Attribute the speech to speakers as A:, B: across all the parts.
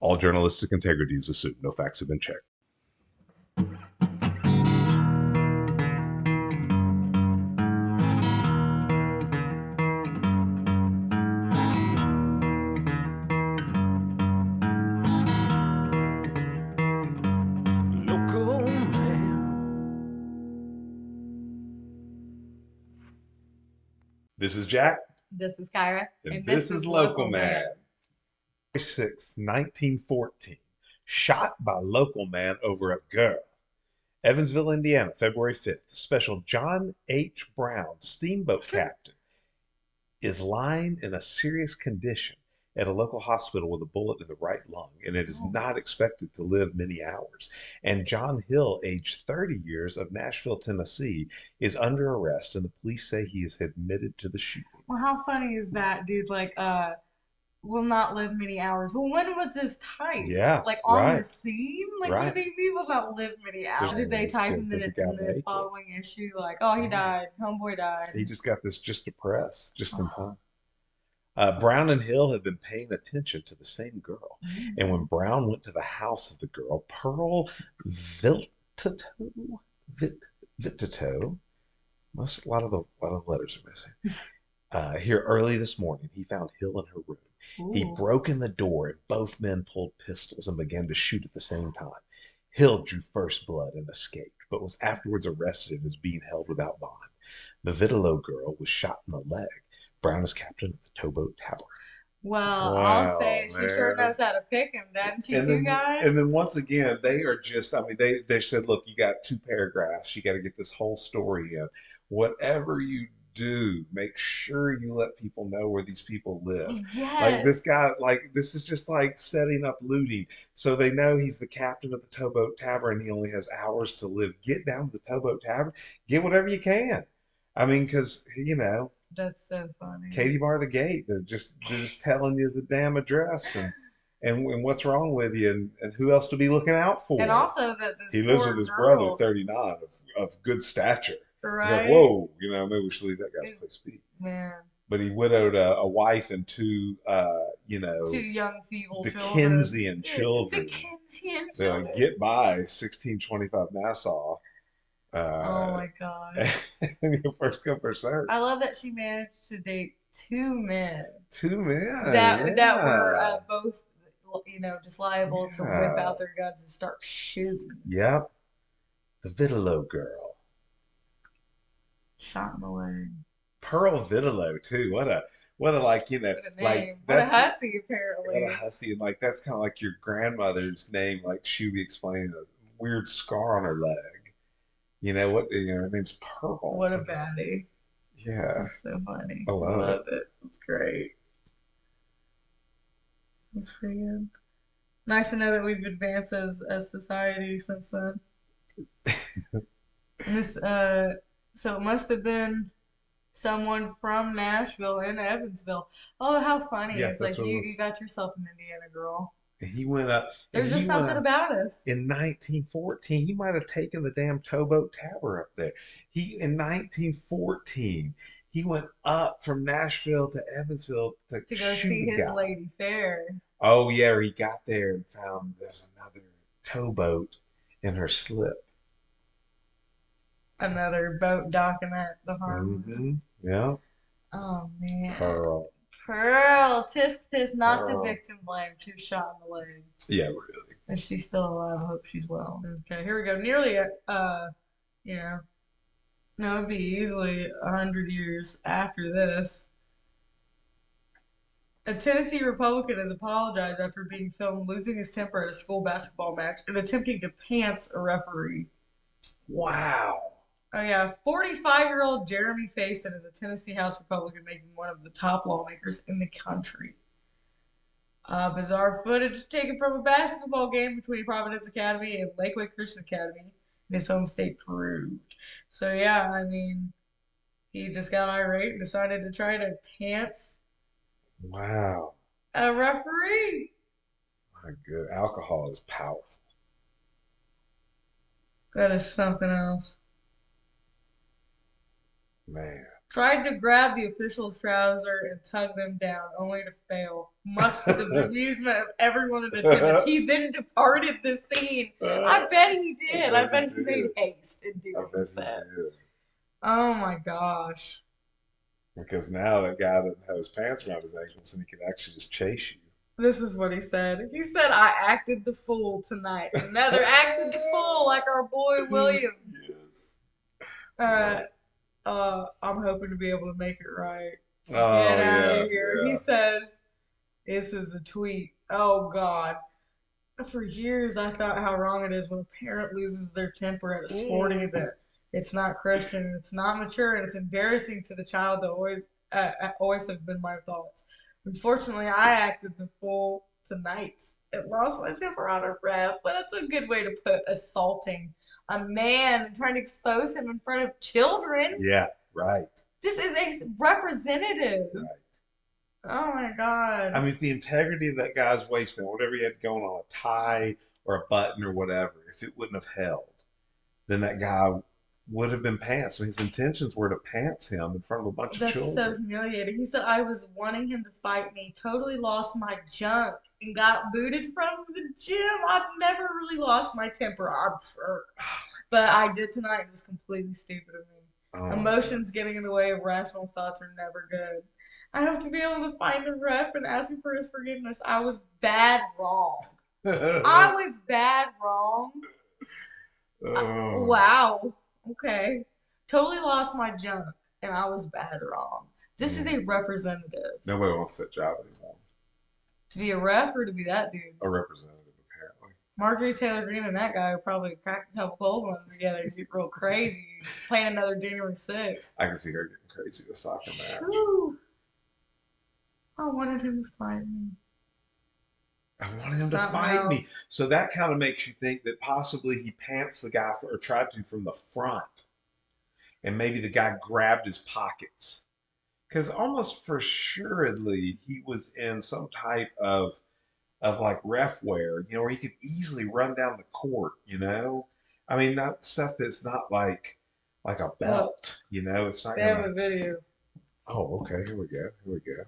A: All journalistic integrity is assumed. No facts have been checked.
B: Local man.
A: This is Jack,
C: This is Kyra.
A: and this is Local Man. February 6, 1914. Shot by local man over a girl. Evansville, Indiana, February 5th. Special John H. Brown, steamboat captain, is lying in a serious condition at a local hospital with a bullet in the right lung, and it is not expected to live many hours. And John Hill, aged 30 years, of Nashville, Tennessee, is under arrest, and the police say he is admitted to the shooting.
C: Well, how funny is that, dude? Like, will not live many hours. Well, when was this typed?
A: Yeah,
C: Like on the
A: right,
C: scene? Like, what
A: right.
C: do they mean will not live many hours? Did they type in
A: Did the
C: it
A: guy
C: in the
A: make it?
C: following issue? Like, oh, he
A: Yeah.
C: died. Homeboy died.
A: He just got this just to press, just in time. Brown and Hill have been paying attention to the same girl. And when Brown went to the house of the girl, Pearl Viltito, Vitito, a lot of letters are missing. Here early this morning, he found Hill in her room. He
C: Ooh.
A: broke in the door, and both men pulled pistols and began to shoot at the same time. Hill drew first blood and escaped, but was afterwards arrested and is being held without bond. The Vitilo girl was shot in the leg. Brown is captain of the towboat Tower.
C: Well,
A: Wow,
C: I'll say she sure
A: man.
C: knows how to pick him, doesn't she,
A: And
C: two
A: then,
C: guys?
A: and then once again, they are just, I mean, they said, look, you got 2 paragraphs. You got to get this whole story in. Whatever you do, make sure you let people know where these people live. Like this
C: Yes.
A: guy, like this is just like setting up looting. So they know he's the captain of the Towboat Tavern. He only has hours to live. Get down to the Towboat Tavern, get whatever you can. I mean, because
C: That's so funny.
A: Katie bar the gate. They're just telling you the damn address and what's wrong with you and who else to be looking out for.
C: And also that this
A: He lives
C: poor
A: with his brother,
C: girl,
A: 39, of good stature. You're like,
C: right?
A: whoa, maybe we should leave that guy's place be.
C: Man,
A: But he widowed a wife and two,
C: two young feeble
A: Dickensian
C: children.
A: children.
C: Dickensian
A: They're
C: children.
A: like, get by 1625 Nassau.
C: Oh my God.
A: And your first come first serve.
C: I love that she managed to date 2 men
A: 2 men.
C: that were
A: Yeah.
C: both, just liable to whip out their guns and start shooting.
A: Yep. The Vitilo girl.
C: Shot in the leg.
A: Pearl Vitilo too. What a
C: What a
A: like
C: name.
A: like
C: What a
A: that's
C: hussy,
A: what
C: apparently.
A: a hussy, and like that's kind of like your grandmother's name. Like she would be explaining a weird scar on her leg. Her name's Pearl.
C: What a baddie.
A: Yeah,
C: That's so funny.
A: I love
C: it. It's great. That's pretty good. Nice to know that we've advanced as society since then. And this so it must have been someone from Nashville in Evansville. Oh, how funny.
A: Yeah,
C: It's
A: that's
C: like
A: what it
C: you
A: was.
C: got yourself an Indiana girl.
A: And he went up. And
C: There's just
A: he went
C: something
A: up
C: about us.
A: in 1914. He might have taken the damn Towboat Tower up there. In 1914, he went up from Nashville to Evansville to
C: To go
A: shoot
C: see
A: a
C: his
A: guy.
C: lady fair.
A: Oh yeah, he got there and found there's another towboat in her slip.
C: Another boat docking at the harbor.
A: Yeah.
C: Oh man.
A: Pearl.
C: Pearl, tisk not the
A: Pearl.
C: victim blame. She was shot in the leg.
A: Yeah, really.
C: And she's still alive. I hope she's well. Okay, here we go. Nearly no, it'd be easily 100 years after this. A Tennessee Republican has apologized after being filmed losing his temper at a school basketball match and attempting to pants a referee.
A: Wow.
C: Oh yeah, 45-year-old Jeremy Faison is a Tennessee House Republican, making one of the top lawmakers in the country. Bizarre footage taken from a basketball game between Providence Academy and Lakeway Christian Academy in his home state proved. So yeah, I mean, he just got irate and decided to try to pants
A: Wow.
C: a referee.
A: My good. Alcohol is powerful.
C: That is something else.
A: Man.
C: Tried to grab the official's trouser and tug them down, only to fail, much to the bemusement of everyone in attendance. He then departed the scene. I bet he
A: I
C: did. I
A: bet he
C: bet he made
A: did.
C: haste in
A: I
C: doing
A: bet he
C: so.
A: did.
C: Oh my gosh.
A: Because now that guy doesn't have his pants around his ankles and he can actually just chase
C: This is what he said. He said, I acted the fool tonight. Another acted the fool like our boy
A: you.
C: William.
A: Yes.
C: Uh, I'm hoping to be able to make it right. Get
A: Oh
C: out of
A: yeah,
C: here. He
A: yeah.
C: says, this is a tweet. Oh God. For years, I thought how wrong it is when a parent loses their temper at a sporting
A: Mm.
C: event. It's not Christian, it's not mature, and it's embarrassing to the child that always have been my thoughts. Unfortunately, I acted the fool tonight and lost my temper on a ref, but that's a good way to put assaulting a man and trying to expose him in front of children.
A: Yeah, right,
C: This is a representative.
A: right.
C: Oh my
A: I
C: God.
A: mean, if the integrity of that guy's waistband, whatever he had going on, a tie or a button or whatever, if it wouldn't have held, then that guy would have been pants. So his intentions were to pants him in front of a bunch of
C: That's so
A: children.
C: humiliating. He said, I was wanting him to fight me, totally lost my junk, and got booted from the gym. I've never really lost my temper, I'm sure. But I did tonight. It was completely stupid of me.
A: Oh my
C: Emotions getting in the way of rational thoughts are never good. I have to be able to find the ref and ask him for his forgiveness. I was bad wrong. I
A: God.
C: was bad wrong.
A: Oh.
C: Wow. Okay. Totally lost my junk, and I was bad wrong. This is a
A: Mm.
C: representative.
A: Nobody wants that job anymore.
C: To be a ref or to be that dude?
A: A representative, apparently.
C: Marjorie Taylor Greene and that guy would probably crack a couple cold ones together and get real crazy. Playing another January 6th.
A: I can see her getting crazy at a soccer match.
C: Whew. I wanted him to fight me.
A: I wanted him to
C: Something
A: fight me.
C: else.
A: So that kind of makes you think that possibly he pants the guy or tried to from the front, and maybe the guy grabbed his pockets. Because almost for assuredly he was in some type of like ref wear, where he could easily run down the court. I mean, not stuff that's not like a
C: Look,
A: belt. It's not
C: they have
A: gonna.
C: a video.
A: Oh, okay. Here we go. Here we go.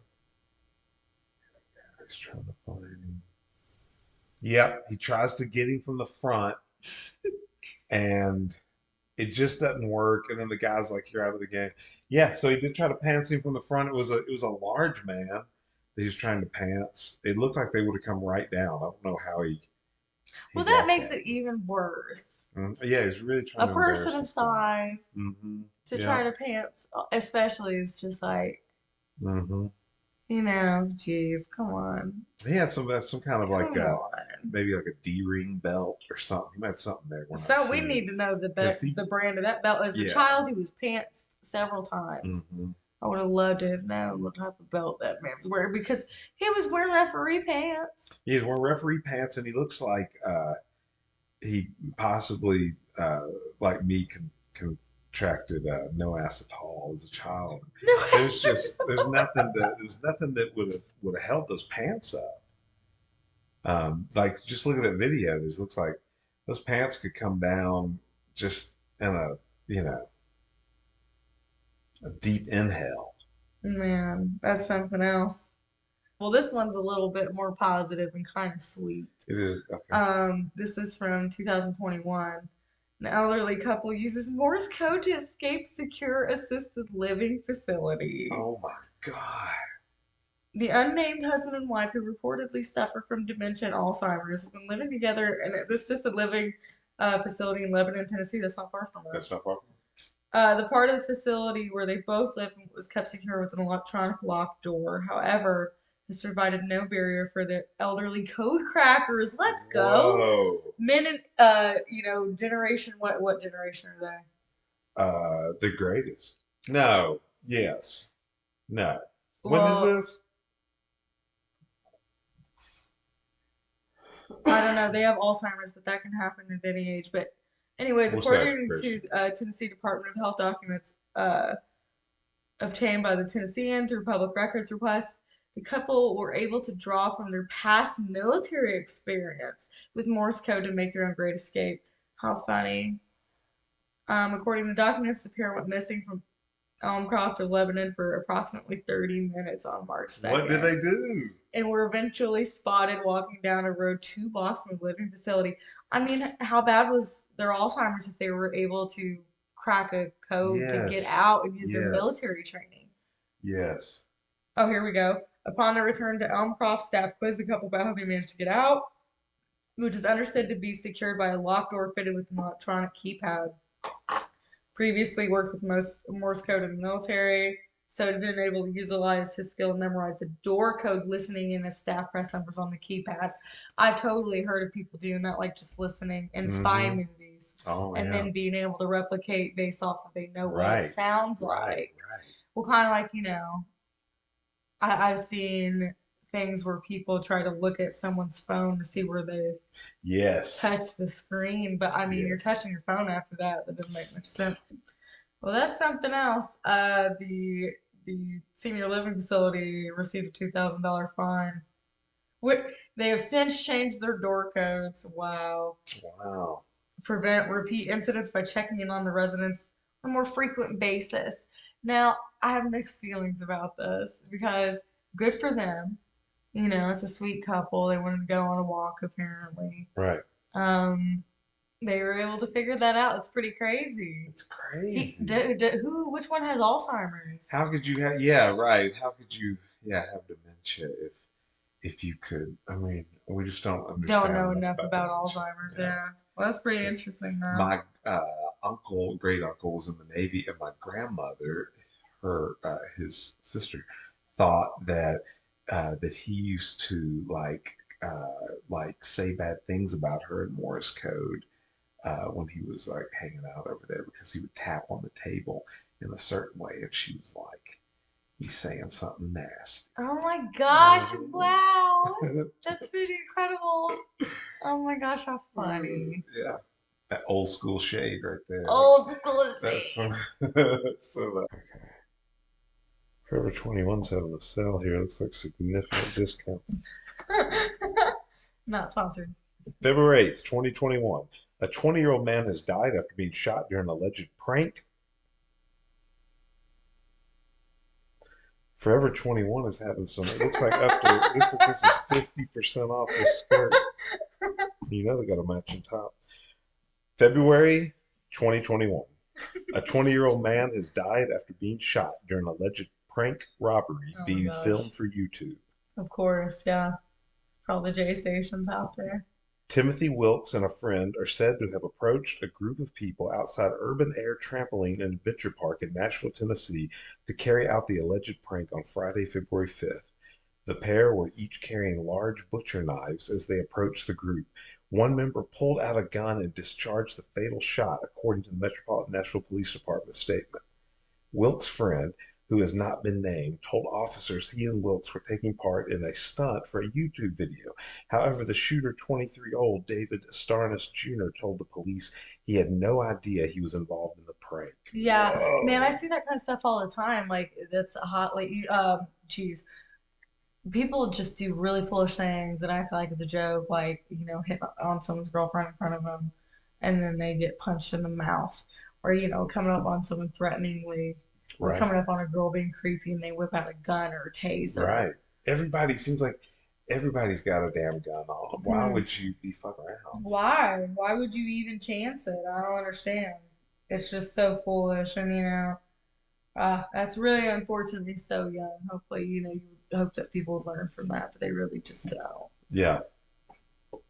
A: He's trying to find him. Yep, he tries to get him from the front, and it just doesn't work. And then the guy's like, "You're out of the game." Yeah, so he did try to pants him from the front. It was a large man that he was trying to pants. It looked like they would have come right down. I don't know how he
C: Well, that
A: got
C: makes
A: that.
C: it even worse.
A: Yeah, he was really trying
C: A
A: to
C: person
A: embarrass
C: of
A: this guy.
C: size
A: Mm-hmm.
C: to
A: Yeah.
C: try to pants, especially, is just like,
A: Mm-hmm.
C: geez, come on.
A: He had some kind of like
C: Come on.
A: maybe like a D-ring belt or something. He had something there we're not
C: So we
A: seeing.
C: need to know
A: Because he,
C: the brand of that belt. As a
A: yeah.
C: child, he was pantsed several times.
A: Mm-hmm.
C: I would have loved to have known what type of belt that man was wearing because he was wearing referee pants.
A: He's wearing referee pants, and he looks like he possibly, like me, contracted no acetol as a child.
C: No,
A: There's nothing that would have held those pants up. Like just look at that video. This looks like those pants could come down just in a deep inhale.
C: man, that's something else. Well, this one's a little bit more positive and kind of sweet.
A: It is okay.
C: This is from 2021. An elderly couple uses Morse code to escape secure assisted living facility.
A: Oh my God.
C: The unnamed husband and wife, who reportedly suffer from dementia and Alzheimer's, have been living together in an assisted living facility in Lebanon, Tennessee. That's not far from
A: That's
C: us.
A: not far.
C: The part of the facility where they both lived was kept secure with an electronic locked door. However, this provided no barrier for the elderly code crackers. Let's go.
A: Whoa.
C: Men and generation. What generation are they?
A: The greatest. No. Yes. No. When is
C: Well,
A: this?
C: I don't know. They have Alzheimer's, but that can happen at any age. But anyways,
A: What's that,
C: according
A: Chris?
C: to Tennessee Department of Health documents obtained by the Tennessean through public records requests, the couple were able to draw from their past military experience with Morse code to make their own great escape. How funny. According to documents, the pair went missing from Elmcroft of Lebanon for approximately 30 minutes on March
A: What did
C: 2nd
A: they do?
C: and were eventually spotted walking down a road 2 blocks from a living facility. I mean, how bad was their Alzheimer's if they were able to crack a code to get
A: Yes.
C: out and use their
A: Yes.
C: military training?
A: Yes.
C: Oh, here we go. Upon their return to Elmcroft, staff quizzed the couple about how they managed to get out, which is understood to be secured by a locked door fitted with an electronic keypad. Previously worked with most Morse code in the military, so had been able to utilize his skill and memorize the door code listening in as staff press numbers on the keypad. I've totally heard of people doing that, like just listening in spy
A: Mm-hmm.
C: movies
A: Oh
C: and
A: yeah.
C: then being able to replicate based off of they know what it
A: Right.
C: sounds
A: Right.
C: like.
A: Right.
C: Well, kind of like, I've seen things where people try to look at someone's phone to see where they
A: Yes.
C: touch the screen, but I mean, you're
A: Yes.
C: touching your phone after that. That doesn't make much sense. Well, that's something else. The senior living facility received a $2,000 fine. What they have since changed their door codes. Wow.
A: Wow.
C: Prevent repeat incidents by checking in on the residents on a more frequent basis. Now, I have mixed feelings about this because good for them. It's a sweet couple. They wanted to go on a walk apparently.
A: Right.
C: Um, they were able to figure that out. It's pretty crazy.
A: It's crazy.
C: Which one has Alzheimer's?
A: How could you have, yeah, right. How could you, yeah, have dementia if you could? I mean, we just don't
C: Don't
A: understand
C: know
A: enough
C: enough
A: about
C: about
A: dementia.
C: Alzheimer's,
A: Yeah.
C: yeah. Well, that's pretty
A: Just
C: interesting, though.
A: my uncle, great uncle was in the Navy, and my grandmother, her his sister, thought that he used to like say bad things about her in Morse code when he was like hanging out over there because he would tap on the table in a certain way, and she was like, he's saying something nasty.
C: Oh my gosh, wow. That's pretty incredible. Oh my gosh, how funny.
A: Yeah, that old school shade right there.
C: Old school
A: That's
C: shade.
A: some. So Forever 21's having a sale here. Looks like significant discounts.
C: Not sponsored.
A: February 8th, 2021. A 20-year-old man has died after being shot during an alleged prank. Forever 21 is having some. It looks like looks like this is 50% off the skirt. You know they got a matching top. February 2021. A 20-year-old man has died after being shot during an alleged prank robbery
C: Oh my
A: being
C: gosh.
A: filmed for YouTube.
C: Of course, yeah. For all the J stations out there.
A: Timothy Wilkes and a friend are said to have approached a group of people outside Urban Air Trampoline and Adventure Park in Nashville, Tennessee, to carry out the alleged prank on Friday, February 5th. The pair were each carrying large butcher knives as they approached the group. One member pulled out a gun and discharged the fatal shot, according to the Metropolitan Nashville Police Department statement. Wilkes' friend, who has not been named, told officers he and Wilkes were taking part in a stunt for a YouTube video. However, the shooter, 23-year-old David Starnes Jr., told the police he had no idea he was involved in the prank.
C: Yeah, man, I
A: Whoa.
C: see that kind of stuff all the time. Like that's a hot, like, geez, people just do really foolish things and act like it's a joke, like, hit on someone's girlfriend in front of them, and then they get punched in the mouth, or, coming up on someone threateningly, or
A: Right,
C: coming up on a girl being creepy and they whip out a gun or a taser.
A: right. Everybody seems like everybody's got a damn gun on them. Why
C: Hmm.
A: would you be fucking around?
C: Why? Why would you even chance it? I don't understand. It's just so foolish, and that's really unfortunately so young. Hopefully, you hope that people learn from that, but they really just don't.
A: Yeah,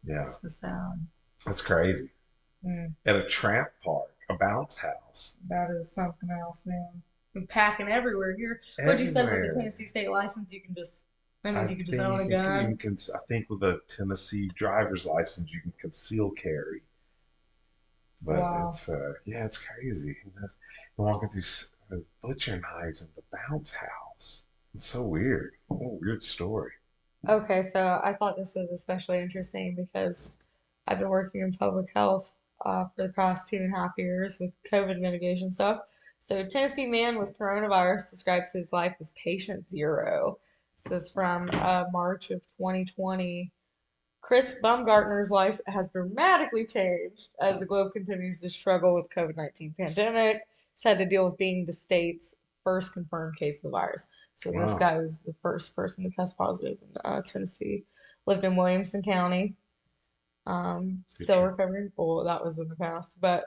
A: yeah.
C: It's so sad.
A: That's crazy.
C: Mm,
A: At a tramp park, a bounce house,
C: that is something else, man. And packing everywhere here. What you said with the
A: everywhere.
C: Tennessee state license, that means
A: I
C: you can just
A: think
C: own a gun.
A: I think with a Tennessee driver's license you can conceal carry, but
C: Wow.
A: it's yeah, it's crazy. You're walking through butcher knives in the bounce house. It's so weird. What a weird story.
C: Okay, so I thought this was especially interesting because I've been working in public health for the past 2.5 years with COVID mitigation stuff. So, Tennessee man with coronavirus describes his life as patient zero. This is from March of 2020. Chris Baumgartner's life has dramatically changed as the globe continues to struggle with COVID-19 pandemic. He's had to deal with being the state's first confirmed case of the virus. So this
A: Wow.
C: guy was the first person to test positive in Tennessee. Lived in Williamson County.
A: Get
C: Still
A: you.
C: recovering. Well, that was in the past, but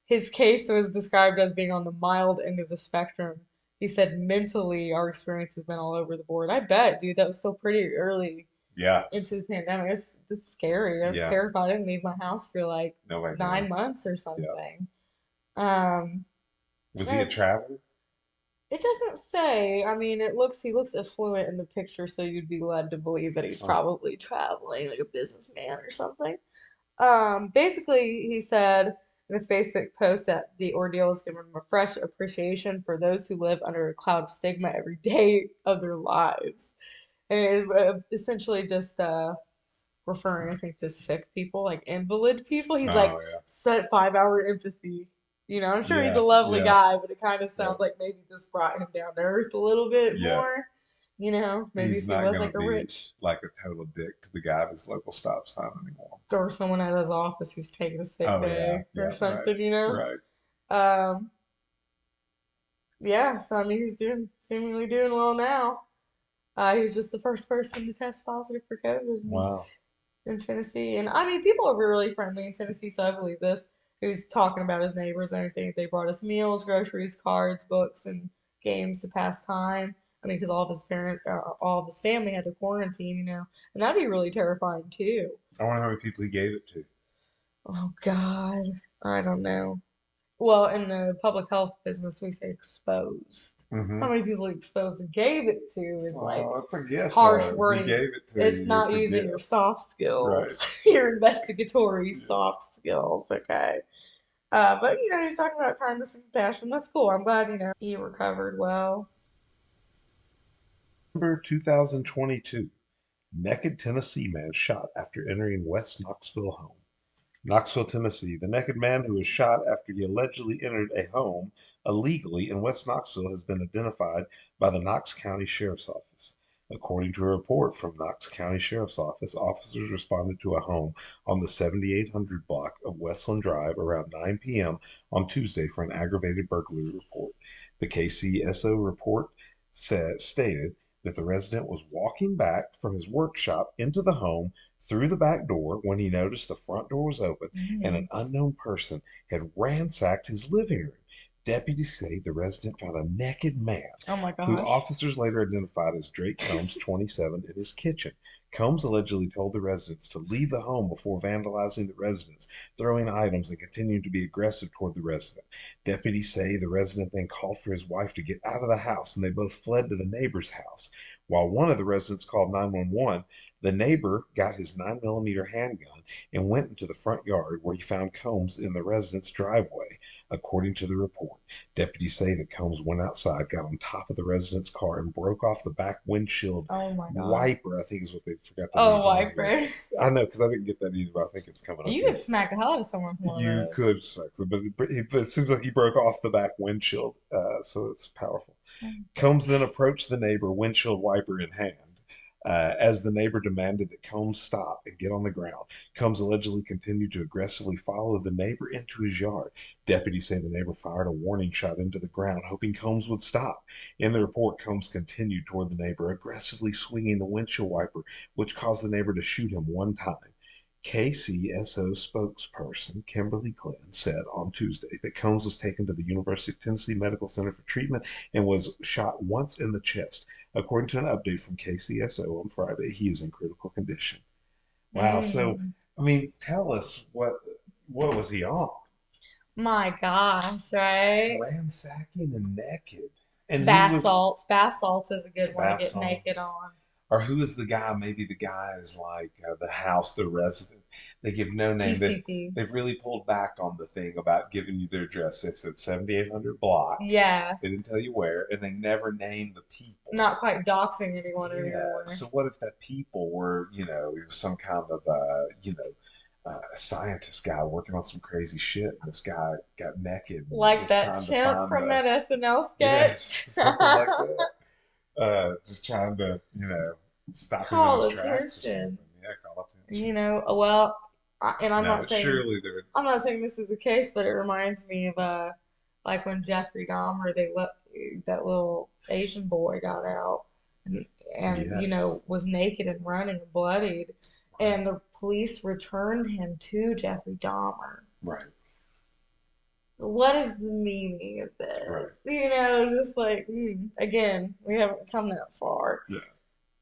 C: his case was described as being on the mild end of the spectrum. He said mentally our experience has been all over the board. I bet, dude, that was still pretty early
A: Yeah.
C: into the pandemic. It's scary. I was
A: Yeah.
C: terrified. I didn't leave my house for like
A: Nobody knew.
C: 9 months or
A: Yeah.
C: something. Um,
A: Was he a
C: that's
A: traveler?
C: it doesn't say. I mean, he looks affluent in the picture, so you'd be led to believe that he's
A: Oh,
C: probably traveling like a businessman or something. Basically, he said in a Facebook post that the ordeal has given him a fresh appreciation for those who live under a cloud of stigma every day of their lives. And essentially just referring, I think, to sick people, like invalid people. He's like,
A: oh yeah.
C: set 5 hour empathy. I'm sure he's a
A: Yeah.
C: lovely
A: Yeah.
C: guy, but it kind of
A: Yeah.
C: sounds like maybe this brought him down to earth a little bit
A: Yeah.
C: more. Maybe
A: He's
C: if he
A: not
C: was
A: gonna
C: like a
A: be
C: rich
A: like a total dick to the guy at his local stop sign anymore.
C: or someone at his office who's taking a sick
A: Oh yeah.
C: day or
A: Yeah. Right.
C: something.
A: Right.
C: Um, yeah, so I mean, he's doing seemingly doing well now. He was just the first person to test positive for COVID
A: Wow.
C: in Tennessee, and I mean, people are really friendly in Tennessee, so I believe this. He was talking about his neighbors and everything. They brought us meals, groceries, cards, books, and games to pass time. I mean, because all of his family had to quarantine, and that'd be really terrifying too.
A: I wonder how many people he gave it to.
C: Oh God, I don't know. Well, in the public health business, we say exposed.
A: Mm-hmm.
C: How many people he exposed and gave it to is like
A: Well, it's a gift
C: harsh
A: though. He
C: wording.
A: gave it to
C: It's
A: you.
C: not
A: It's a
C: using your
A: gift.
C: soft
A: Right.
C: skills, your investigatory
A: Yeah.
C: soft skills, okay? But he's talking about kindness and compassion. That's cool. I'm glad, he recovered well.
A: November 2022. Naked Tennessee man shot after entering West Knoxville home. Knoxville, Tennessee. The naked man who was shot after he allegedly entered a home illegally in West Knoxville has been identified by the Knox County Sheriff's Office. According to a report from Knox County Sheriff's Office, officers responded to a home on the 7800 block of Westland Drive around 9 p.m. on Tuesday for an aggravated burglary report. The KCSO report stated that the resident was walking back from his workshop into the home through the back door when he noticed the front door was open and
C: Mm.
A: an unknown person had ransacked his living room. Deputies say the resident found a naked man
C: Oh my
A: who
C: gosh.
A: officers later identified as Drake Combs, 27, in his kitchen. Combs allegedly told the residents to leave the home before vandalizing the residence, throwing items, and continuing to be aggressive toward the resident. Deputies say the resident then called for his wife to get out of the house, and they both fled to the neighbor's house. While one of the residents called 911, the neighbor got his 9mm handgun and went into the front yard where he found Combs in the resident's driveway, according to the report. Deputies say that Combs went outside, got on top of the resident's car, and broke off the back windshield
C: Oh my gosh.
A: wiper. I think is what they forgot to
C: Oh,
A: leave on here.
C: wiper.
A: I know because I didn't get that either, but I think it's coming up
C: You
A: here.
C: could smack the hell out of someone with one of
A: You
C: those.
A: could, but it seems like he broke off the back windshield, so it's powerful. Combs then approached the neighbor, windshield wiper in hand. As the neighbor demanded that Combs stop and get on the ground, Combs allegedly continued to aggressively follow the neighbor into his yard. Deputies say the neighbor fired a warning shot into the ground, hoping Combs would stop. In the report, Combs continued toward the neighbor, aggressively swinging the windshield wiper, which caused the neighbor to shoot him one time. KCSO spokesperson Kimberly Glenn said on Tuesday that Combs was taken to the University of Tennessee Medical Center for treatment and was shot once in the chest. According to an update from KCSO on Friday, he is in critical condition. Wow. So,
C: Mm.
A: I mean, tell us what was he on?
C: My gosh, right?
A: Ransacking and naked, and who
C: Bath
A: was
C: salts. Bath salts is a good one to
A: bath
C: get naked
A: salts?
C: on.
A: Or who is the guy? Maybe the guy is like the house, the resident. They give no name.
C: PCP.
A: They've really pulled back on the thing about giving you their address. They said 7800 block.
C: Yeah.
A: They didn't tell you where, and they never named the people.
C: Not quite doxing anyone
A: Yeah.
C: anymore.
A: So what if that people were, it was some kind of, a scientist guy working on some crazy shit. And this guy got naked and
C: Like
A: was
C: that
A: trying to
C: chimp
A: find
C: from
A: the,
C: that SNL
A: yes,
C: sketch.
A: something like that. Just trying to, stop him in his
C: Call
A: tracks or something.
C: attention.
A: Yeah, call attention.
C: Well, and I'm
A: No,
C: not
A: but
C: saying
A: surely there.
C: I'm not saying this is the case, but it reminds me of like when Jeffrey Dahmer they let that little Asian boy got out and,
A: Yes.
C: was naked and running and bloodied,
A: Right.
C: and the police returned him to Jeffrey Dahmer.
A: Right.
C: What is the meaning of
A: Right.
C: this? Just like, again, we haven't come that far.
A: Yeah.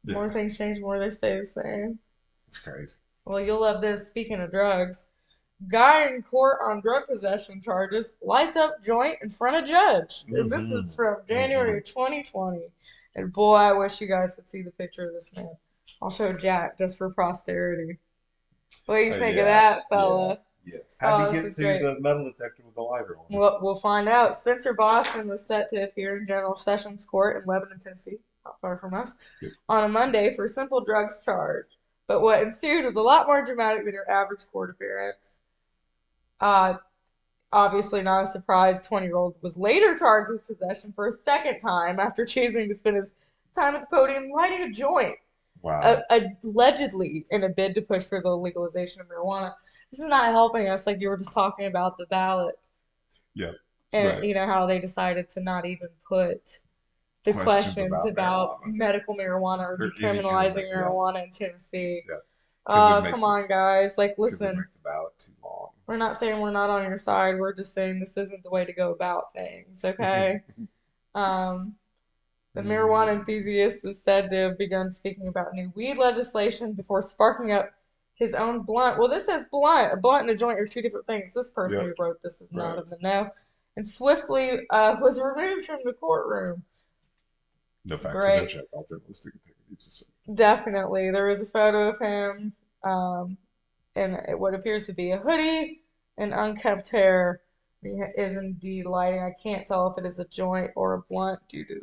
A: Yeah.
C: More things change, more they stay the same.
A: It's crazy.
C: Well, you'll love this. Speaking of drugs, guy in court on drug possession charges lights up joint in front of judge. And this
A: Mm-hmm.
C: is from
A: Mm-hmm.
C: January 2020. And boy, I wish you guys could see the picture of this man. I'll show Jack just for posterity. What do you
A: Oh
C: think of
A: yeah.
C: that,
A: Yeah.
C: fella?
A: Yes. How'd he
C: Oh, this
A: get
C: is
A: to
C: great.
A: the metal detector with the lighter on?
C: We'll find out. Spencer Boston was set to appear in General Sessions Court in Lebanon, Tennessee, not far from us,
A: Good.
C: on a Monday for a simple drugs charge. But what ensued was a lot more dramatic than your average court appearance. Uh, Obviously not a surprise, 20-year-old was later charged with possession for a second time after choosing to spend his time at the podium lighting a joint,
A: Wow.
C: allegedly in a bid to push for the legalization of marijuana. This is not helping us, like you were just talking about the ballot
A: Yeah.
C: and
A: Right.
C: how they decided to not even put the
A: Questions
C: questions
A: about
C: about
A: marijuana
C: medical marijuana or
A: or any kind of
C: decriminalizing
A: yeah.
C: marijuana in Tennessee.
A: Yeah.
C: Oh, come on, guys. Like,
A: Because it
C: listen,
A: make the ballot too long.
C: we're not saying we're not on your side. We're just saying this isn't the way to go about things, okay? Um, the marijuana enthusiast is said to have begun speaking about new weed legislation before sparking up his own blunt. Well, this says blunt. A blunt and a joint are two different things. This person
A: Yep.
C: who wrote this is not
A: Right.
C: in the know. And swiftly was removed from the courtroom.
A: No facts
C: Great.
A: check. All journalistic integrity.
C: Definitely. There was a photo of him um, in what appears to be a hoodie and unkempt hair. He is indeed lighting. I can't tell if it is a joint or a blunt due to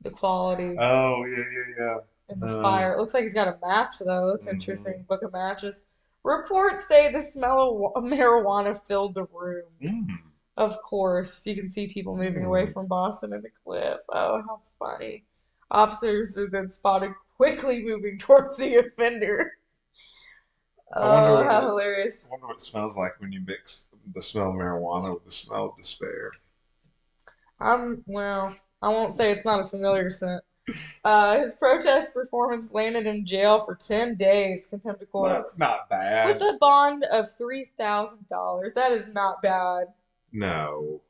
C: the quality
A: Oh yeah, yeah,
C: in the
A: yeah.
C: fire. It looks like he's got a match though. That's
A: Mm-hmm.
C: interesting. Book of matches. Reports say the smell of marijuana filled the room.
A: Mm.
C: Of course, you can see people moving away
A: Mm.
C: from Boston in the clip. Oh, how funny. Officers are then spotted quickly moving towards the offender. Oh, how hilarious.
A: I wonder what it smells like when you mix the smell of marijuana with the smell of despair.
C: Well, I won't say it's not a familiar scent. His protest performance landed him in jail for 10 days, contempt of court,
A: That's not
C: with
A: bad.
C: a bond of $3,000. That is not bad.
A: No,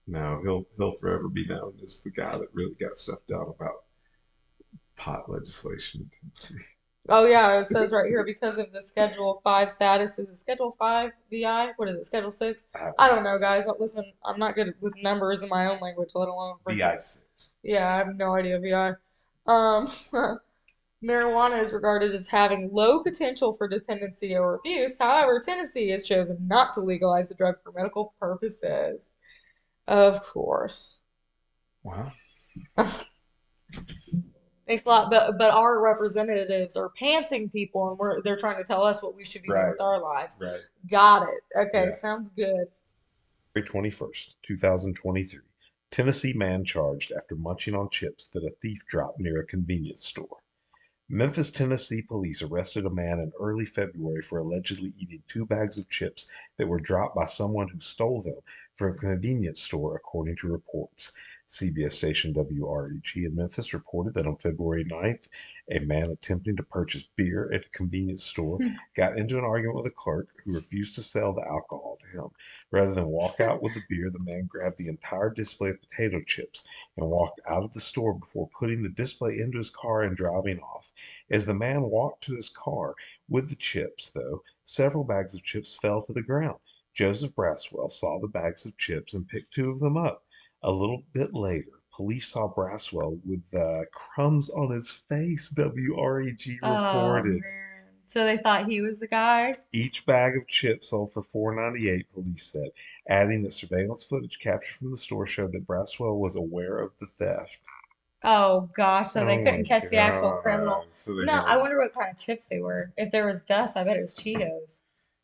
A: no, he'll forever be known as the guy that really got stuff done about pot legislation in Tennessee.
C: Oh yeah, it says right here because of the Schedule 5 status. Is it Schedule 5 VI? What is it? Schedule 6? I don't know, guys. Listen, I'm not good with numbers in my own language, let alone
A: VI6.
C: Yeah, I have no idea VI. Um, marijuana is regarded as having low potential for dependency or abuse. However, Tennessee has chosen not to legalize the drug for medical purposes. Of course.
A: Well,
C: Thanks a lot. But our representatives are pantsing people, and they're trying to tell us what we should be doing
A: right,
C: with our lives.
A: right.
C: Got it. Okay,
A: Yeah.
C: sounds good.
A: February 21st, 2023. Tennessee man charged after munching on chips that a thief dropped near a convenience store. Memphis, Tennessee police arrested a man in early February for allegedly eating 2 bags of chips that were dropped by someone who stole them from a convenience store, according to reports. CBS station WREG in Memphis reported that on February 9th, a man attempting to purchase beer at a convenience store got into an argument with a clerk who refused to sell the alcohol to him. Rather than walk out with the beer, the man grabbed the entire display of potato chips and walked out of the store before putting the display into his car and driving off. As the man walked to his car with the chips, though, several bags of chips fell to the ground. Joseph Braswell saw the bags of chips and picked 2 of them up. A little bit later, police saw Braswell with crumbs on his face, WREG
C: Oh
A: reported.
C: man. So they thought he was the guy?
A: Each bag of chips sold for $4.98, police said, adding that surveillance footage captured from the store showed that Braswell was aware of the theft.
C: Oh gosh, so they
A: Oh my
C: couldn't catch the actual criminal.
A: God. So they
C: No, I
A: had,
C: wonder what kind of chips they were. If there was dust, I bet it was Cheetos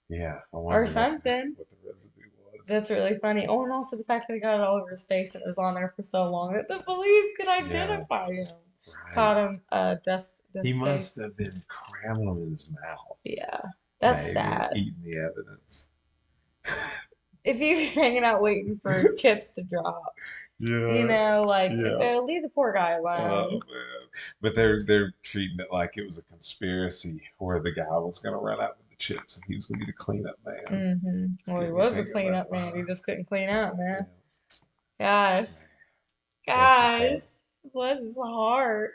A: yeah, I
C: or
A: wonder
C: something.
A: what the residue was.
C: That's really funny. Oh, and also the fact that he got it all over his face and it was on there for so long that the police could
A: Yeah,
C: identify him.
A: right.
C: Caught him
A: He
C: dust
A: must
C: face.
A: have been cramming them in his mouth,
C: Yeah, that's
A: maybe, and
C: sad.
A: eating the evidence.
C: If he was hanging out waiting for chips to drop. You
A: Yeah,
C: know, like
A: yeah.
C: leave the poor guy
A: Oh
C: alone.
A: man. But they're treating it like it was a conspiracy where the guy was gonna run out with the chips and he was gonna be the cleanup man.
C: Well, he
A: Get me
C: was a
A: thinking about
C: cleanup man. He just couldn't clean up,
A: yeah,
C: man. Gosh,
A: man. Bless his
C: gosh,
A: heart.
C: bless his heart.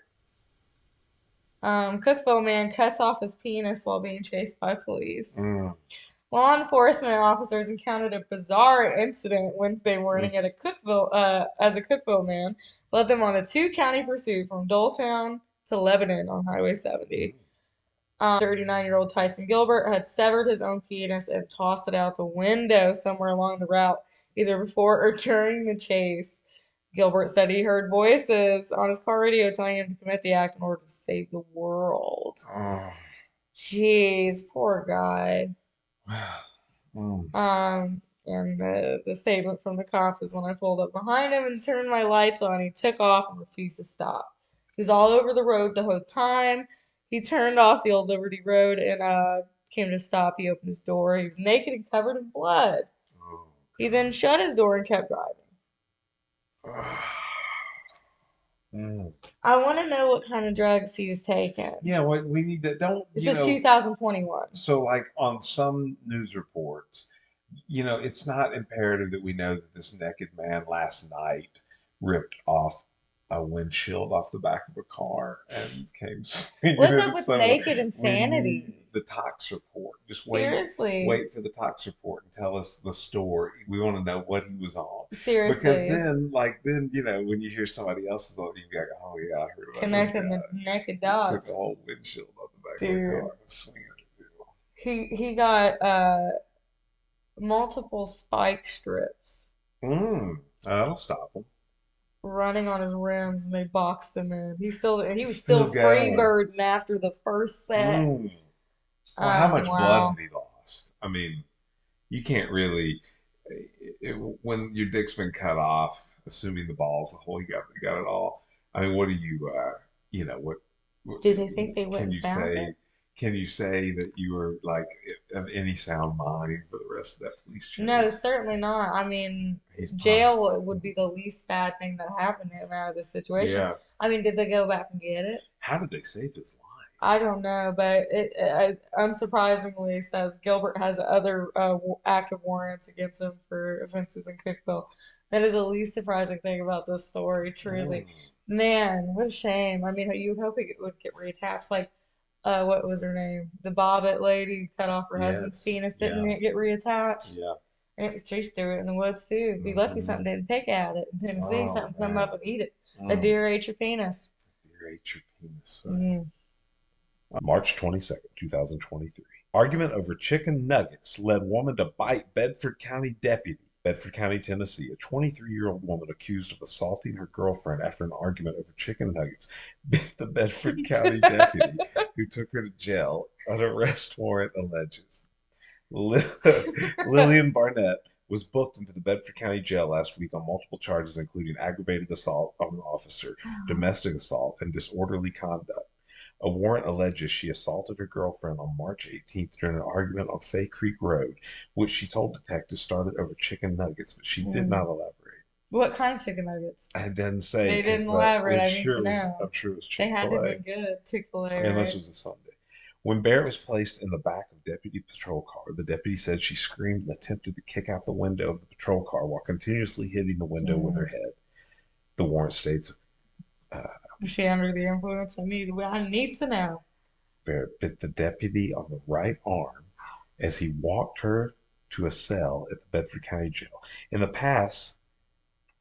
C: Cookville man cuts off his penis while being chased by police.
A: Mm,
C: Law enforcement officers encountered a bizarre incident Wednesday
A: mm,
C: morning at a as a Cookville man led them on a two-county pursuit from Doletown to Lebanon on Highway 70.
A: mm.
C: 39-year-old Tyson Gilbert had severed his own penis and tossed it out the window somewhere along the route, either before or during the chase. Gilbert said he heard voices on his car radio telling him to commit the act in order to save the world.
A: Oh,
C: Jeez, poor guy.
A: wow. Mm.
C: And the statement from the cop is when I pulled up behind him and turned my lights on, he took off and refused to stop. He was all over the road the whole time. He turned off the old Liberty Road and came to stop. He opened his door. He was naked and covered in blood.
A: Oh
C: He then
A: God.
C: shut his door and kept driving.
A: Mm.
C: I want to know what kind of drugs he was taking.
A: Yeah, we need to don't,
C: This is 2021.
A: so like on some news reports, it's not imperative that we know that this naked man last night ripped off a windshield off the back of a car and came swinging
C: What's
A: into
C: up with
A: someone.
C: naked
A: We need
C: insanity?
A: the tox report. Just
C: Seriously.
A: wait for the tox report and tell us the story. We want to know what he was on. Because
C: Seriously.
A: then, when you hear somebody else's on, you go, oh yeah, I heard about this
C: Connecting
A: guy.
C: the naked
A: He took a
C: dots.
A: whole windshield off the back of a car
C: Dude.
A: and was swinging at people.
C: He got multiple spike strips
A: That'll stop him.
C: running on his rims and they boxed him in. He was
A: Still
C: still free
A: going.
C: birding after the first set.
A: Mm. Well, how much blood
C: Wow.
A: had he lost? I mean, you can't really, when your dick's been cut off, assuming the ball's the hole, you got it all. I mean, what do what
C: Do they think they went
A: can
C: and
A: you
C: found
A: say?
C: it?
A: Can you say that you were like of any sound mind for the rest of that police
C: No,
A: chase?
C: certainly not. I mean,
A: He's probably,
C: jail would be the least bad thing that happened to him out of this situation.
A: yeah.
C: I mean, did they go back and get it?
A: How did they save his life?
C: I don't know, but unsurprisingly says Gilbert has other active warrants against him for offenses in Cookville. That is the least surprising thing about this story, truly.
A: Mm,
C: Man, what a shame. I mean, you would hope it would get reattached. Like, what was her name? The Bobbitt lady who cut off her husband's
A: yes.
C: penis, didn't
A: Yeah.
C: it get reattached?
A: Yeah.
C: And it was chased through it in the woods too. Be lucky
A: Hmm.
C: something didn't pick at it in Tennessee.
A: Oh
C: Something come
A: man.
C: up and eat it. A
A: Mm.
C: deer ate your penis.
A: Dear ate your penis.
C: Mm.
A: March 22nd, 2023. Argument over chicken nuggets led woman to bite Bedford County deputy. Bedford County, Tennessee. A 23-year-old woman accused of assaulting her girlfriend after an argument over chicken nuggets bit the Bedford County deputy who took her to jail. An arrest warrant alleges. Lillian Barnett was booked into the Bedford County Jail last week on multiple charges, including aggravated assault on an officer, domestic assault, and disorderly conduct. A warrant alleges she assaulted her girlfriend on March 18th during an argument on Fay Creek Road, which she told detectives started over chicken nuggets, but she did
C: Mm.
A: not elaborate.
C: What kind of chicken nuggets?
A: I didn't say
C: They
A: because
C: didn't elaborate. I need to
A: I'm
C: know.
A: sure it was
C: They had to have
A: Chick-fil-A,
C: been good. Chick-fil-A,
A: unless
C: right?
A: it was a Sunday. When Barrett was placed in the back of deputy patrol car, the deputy said she screamed and attempted to kick out the window of the patrol car while continuously hitting the window with her
C: Mm.
A: head. The warrant states uh,
C: Was she under the influence? I need to know.
A: Barrett bit the deputy on the right arm as he walked her to a cell at the Bedford County Jail. In the past,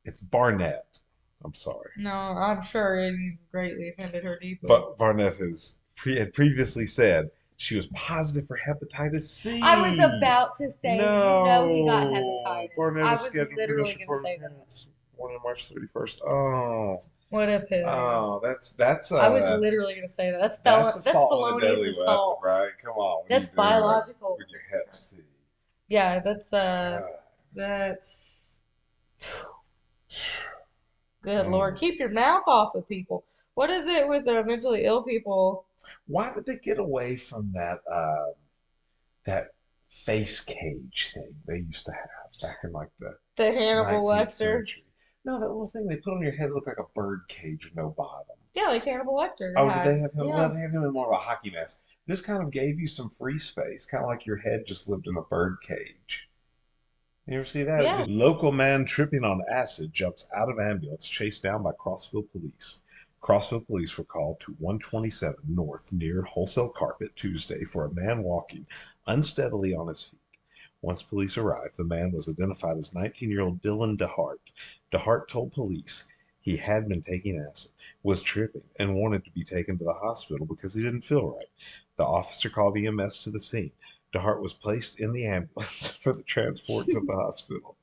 A: it's Barnett. I'm sorry.
C: No, I'm sure it greatly offended her deeply.
A: But Barnett had previously said she was positive for hepatitis
C: I was
A: C.
C: about to say, he got
A: No,
C: hepatitis.
A: Barnett
C: I
A: is
C: was
A: scheduled for
C: literally
A: initial
C: going to
A: report of
C: say that.
A: parents born on March 31st. Oh,
C: What a pity.
A: oh, that's
C: I was literally going to say that.
A: that's
C: That's
A: assault with a
C: felonious
A: deadly weapon,
C: assault.
A: right? Come on, what are you
C: That's
A: doing
C: biological.
A: with your Hep C?
C: Yeah,
A: God.
C: that's good
A: Mm.
C: Lord. Keep your mouth off of people. What is it with mentally ill people?
A: Why did they get away from that face cage thing they used to have back in like the
C: The Hannibal
A: 19th
C: Lecter.
A: century? No, that little thing they put on your head looked like a bird cage with no bottom.
C: Yeah, like Hannibal Lecter
A: Oh, did they
C: had.
A: have him? Well,
C: Yeah.
A: they had him in more of a hockey mask. This kind of gave you some free space, kind of like your head just lived in a bird cage. You ever see that? It
C: Yeah.
A: just local man tripping on acid jumps out of ambulance chased down by Crossville police. Crossville police were called to 127 North near Wholesale Carpet Tuesday for a man walking unsteadily on his feet. Once police arrived, the man was identified as 19-year-old Dylan DeHart. DeHart told police he had been taking acid, was tripping, and wanted to be taken to the hospital because he didn't feel right. The officer called EMS to the scene. DeHart was placed in the ambulance for the transport to the hospital.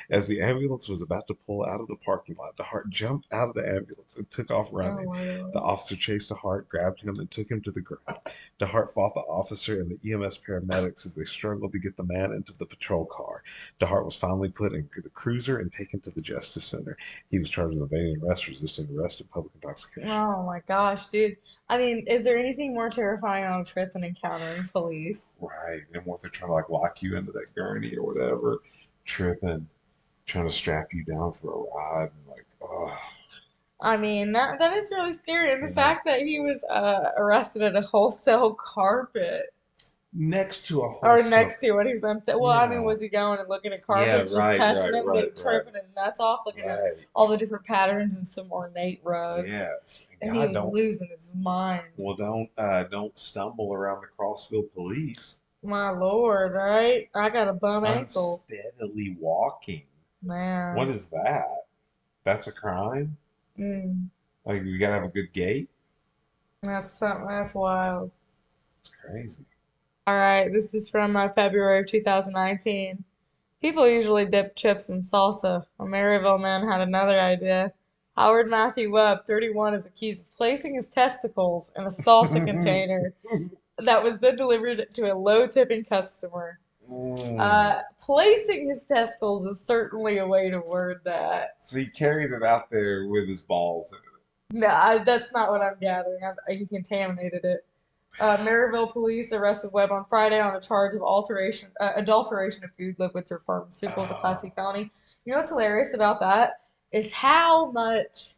A: As the ambulance was about to pull out of the parking lot, DeHart jumped out of the ambulance and took off
C: Oh
A: running.
C: my
A: The
C: God.
A: officer chased DeHart, grabbed him, and took him to the ground. DeHart fought the officer and the EMS paramedics as they struggled to get the man into the patrol car. DeHart was finally put into the cruiser and taken to the Justice Center. He was charged with evading arrest, resisting arrest, and public intoxication.
C: Oh my gosh, dude. I mean, is there anything more terrifying on a trip than encountering police?
A: Right. And what they're trying to like lock you into that gurney or whatever, tripping, trying to strap you down for a ride, and like, oh,
C: I mean, that is really scary. And the
A: yeah.
C: fact that he was arrested at a wholesale carpet
A: Next to a
C: or
A: wholesale.
C: next to what he was unsaid. Well, I mean,
A: Yeah.
C: was he going and looking at
A: Yeah,
C: carpets, just touching them, getting
A: right,
C: tripping his nuts off, looking at all
A: right.
C: the different patterns and some ornate rugs,
A: Yes. And
C: and he
A: God
C: was
A: don't
C: losing his mind.
A: well don't stumble around the Crossville police
C: My Lord, right? I got a bum ankle,
A: unsteadily walking. What
C: man.
A: is that? That's a crime?
C: Mm,
A: Like we gotta have a good gait?
C: that's something. That's wild.
A: It's crazy.
C: All right, this is from February of 2019. People usually dip chips in salsa. A Maryville man had another idea. Howard Matthew Webb, 31, is accused of placing his testicles in a salsa container that was then delivered to a low-tipping customer.
A: Mm.
C: Placing his testicles is certainly a way to word that.
A: So he carried it out there with his balls in it.
C: No, that's not what I'm gathering. He contaminated it. Maryville police arrested Webb on Friday on a charge of adulteration of food, liquids, or pharmaceuticals, a Class
A: Oh,
C: C felony. You know what's hilarious about that is how much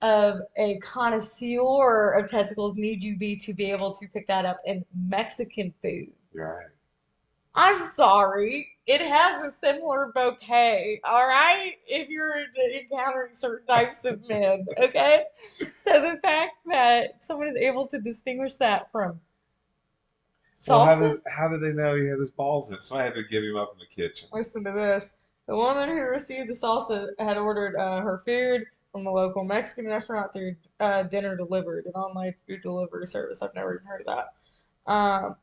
C: of a connoisseur of testicles need you be to be able to pick that up in Mexican food.
A: you're right.
C: I'm sorry. It has a similar bouquet, all right? If you're encountering certain types of men, okay? So the fact that someone is able to distinguish that from
A: Well,
C: salsa.
A: how did they know he had his balls in it? So I had to give him up in the kitchen.
C: Listen to this. The woman who received the salsa had ordered her food from a local Mexican restaurant through Dinner Delivered, an online food delivery service. I've never even heard of that.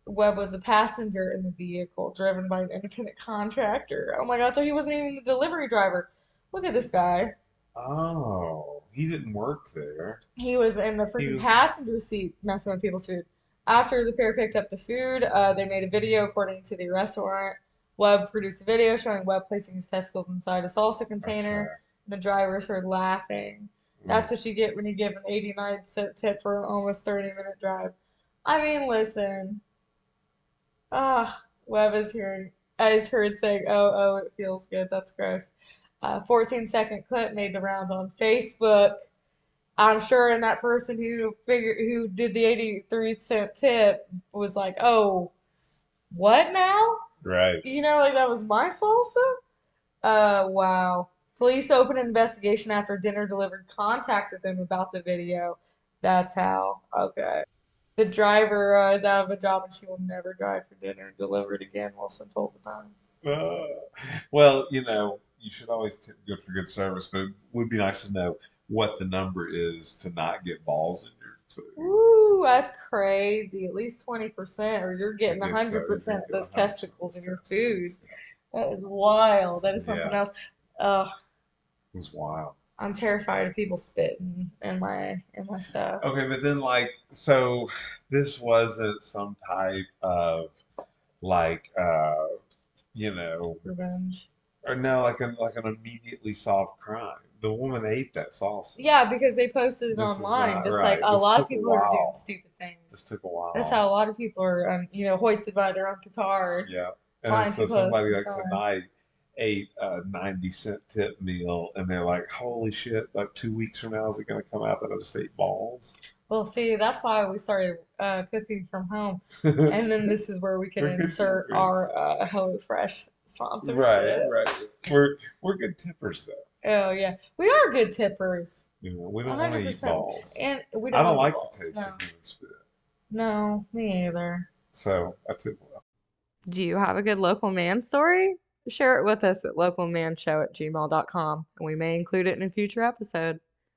C: Webb was a passenger in the vehicle, driven by an independent contractor. Oh my God, so he wasn't even the delivery driver. Look at this guy.
A: Oh, he didn't work there.
C: He was in the
A: He
C: freaking
A: was.
C: passenger seat messing with people's food. After the pair picked up the food, they made a video according to the arrest warrant. Webb produced a video showing Webb placing his testicles inside a salsa container.
A: Okay.
C: The drivers heard laughing.
A: Mm.
C: That's what you get when you give an 89-cent tip for an almost 30-minute drive. I mean, listen. Ah, Webb is heard saying, "Oh, oh, it feels good." That's gross. 14-second clip made the rounds on Facebook. I'm sure, and that person who did the 83-cent tip was like, "Oh, what now?"
A: Right.
C: You know, like that was my salsa. Wow. Police opened an investigation after Dinner Delivered contacted them about the video. That's how. Okay. The driver is out of a job and she will never drive for Dinner Delivered again, Wilson told the Times.
A: Uh, well, you should always tip good for good service, but it would be nice to know what the number is to not get balls in your food.
C: Ooh, that's crazy. At least 20%, or you're
A: I
C: getting
A: guess so. You're
C: 100%
A: gonna
C: of
A: get
C: those
A: 100% of
C: testicles
A: those
C: in your food.
A: testicles.
C: That is wild. That is something
A: Yeah,
C: else. Ugh,
A: it's wild.
C: I'm terrified of people spitting in my stuff.
A: Okay, but then so this wasn't some type of like you know,
C: Revenge.
A: or no, like an immediately solved crime. The woman ate that salsa.
C: Yeah, because they posted it
A: This is
C: online,
A: not
C: just like
A: right.
C: a
A: This
C: lot of
A: took a
C: people are doing
A: while.
C: stupid things.
A: This took a
C: That's
A: while.
C: how a lot of people are, hoisted by their own petard,
A: Yeah. And
C: flying
A: so
C: too close to
A: somebody
C: the
A: like
C: sun.
A: tonight ate a 90-cent tip meal and they're like, holy shit, like 2 weeks from now, is it going to come out that I just ate balls?
C: Well, see, that's why we started cooking from home. And then this is where we can
A: We're good
C: insert
A: tippers.
C: our HelloFresh
A: Right,
C: sponsorship.
A: right. We're good tippers though.
C: Oh, yeah. We are good tippers.
A: We don't want to eat
C: 100%.
A: balls.
C: And we
A: I
C: don't
A: don't
C: want to eat
A: like the
C: balls.
A: taste
C: No.
A: of human spit.
C: No, me either.
A: So I tip well.
C: Do you have a good local man story? Share it with us at localmanshow@gmail.com, and we may include it in a future episode.